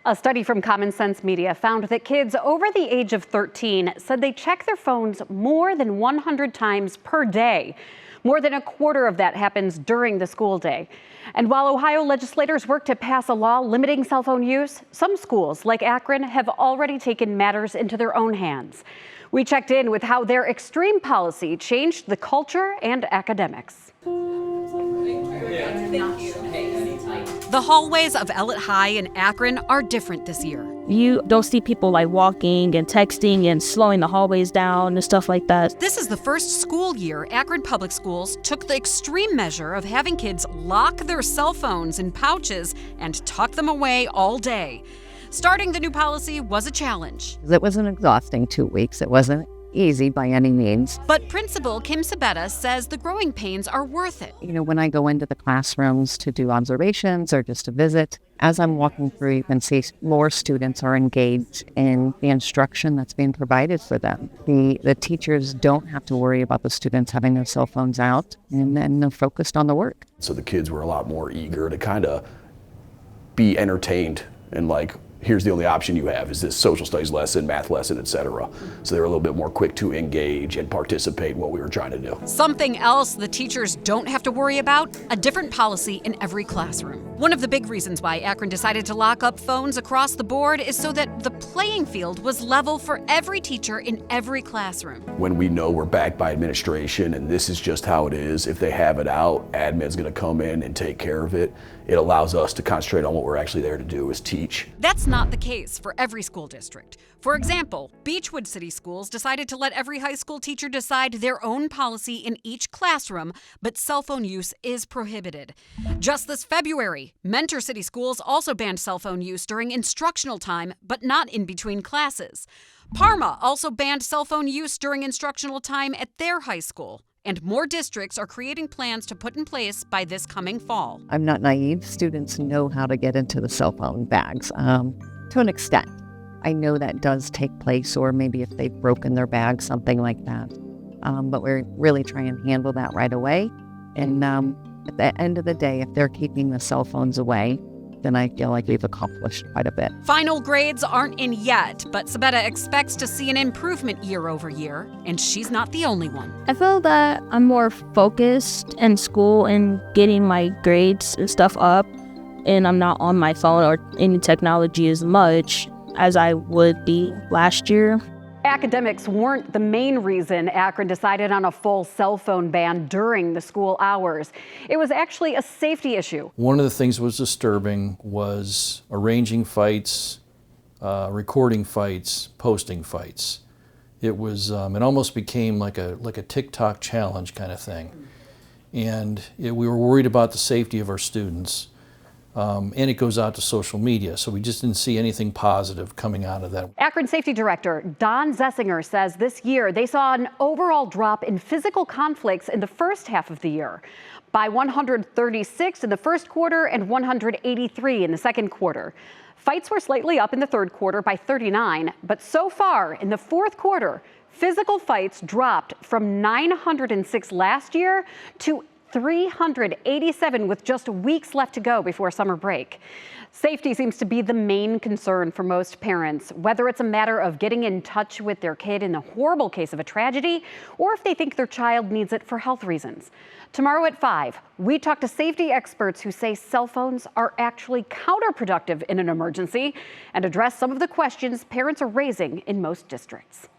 A study from Common Sense Media found that kids over the age of 13 said they check their phones more than 100 times per day. More than a quarter of that happens during the school day. And while Ohio legislators work to pass a law limiting cell phone use, some schools like Akron have already taken matters into their own hands. We checked in with how their extreme policy changed the culture and academics. The hallways of Ellett High in Akron are different this year. You don't see people like walking and texting and slowing the hallways down and stuff like that. This is the first school year Akron Public Schools took the extreme measure of having kids lock their cell phones in pouches and tuck them away all day. Starting the new policy was a challenge. It was an exhausting 2 weeks. It wasn't easy by any means. But Principal Kim Sabetta says the growing pains are worth it. When I go into the classrooms to do observations or just to visit, as I'm walking through, you can see more students are engaged in the instruction that's being provided for them. The teachers don't have to worry about the students having their cell phones out, and then they're focused on the work. So the kids were a lot more eager to kind of be entertained and here's the only option you have is this social studies lesson, math lesson, etc. So they were a little bit more quick to engage and participate in what we were trying to do. Something else the teachers don't have to worry about, a different policy in every classroom. One of the big reasons why Akron decided to lock up phones across the board is so that the playing field was level for every teacher in every classroom. When we know we're backed by administration and this is just how it is, if they have it out, admin's gonna come in and take care of it. It allows us to concentrate on what we're actually there to do, is teach. That's not the case for every school district. For example, Beechwood City Schools decided to let every high school teacher decide their own policy in each classroom, but cell phone use is prohibited. Just this February, Mentor City Schools also banned cell phone use during instructional time, but not in between classes. Parma also banned cell phone use during instructional time at their high school. And more districts are creating plans to put in place by this coming fall. I'm not naive. Students know how to get into the cell phone bags to an extent. I know that does take place, or maybe if they've broken their bag, something like that. But we're really trying to handle that right away. And at the end of the day, if they're keeping the cell phones away, then I feel like we've accomplished quite a bit. Final grades aren't in yet, but Sabetta expects to see an improvement year over year, and she's not the only one. I feel that I'm more focused in school and getting my grades and stuff up, and I'm not on my phone or any technology as much as I would be last year. Academics weren't the main reason Akron decided on a full cell phone ban during the school hours. It was actually a safety issue. One of the things that was disturbing was arranging fights, recording fights, posting fights. It was it almost became like a TikTok challenge kind of thing. And we were worried about the safety of our students. And it goes out to social media, so we just didn't see anything positive coming out of that. Akron Safety Director Don Zessinger says this year they saw an overall drop in physical conflicts in the first half of the year, by 136 in the first quarter and 183 in the second quarter. Fights were slightly up in the third quarter by 39, but so far in the fourth quarter, physical fights dropped from 906 last year to 387 with just weeks left to go before summer break. Safety seems to be the main concern for most parents, whether it's a matter of getting in touch with their kid in the horrible case of a tragedy, or if they think their child needs it for health reasons. Tomorrow at 5, we talk to safety experts who say cell phones are actually counterproductive in an emergency and address some of the questions parents are raising in most districts.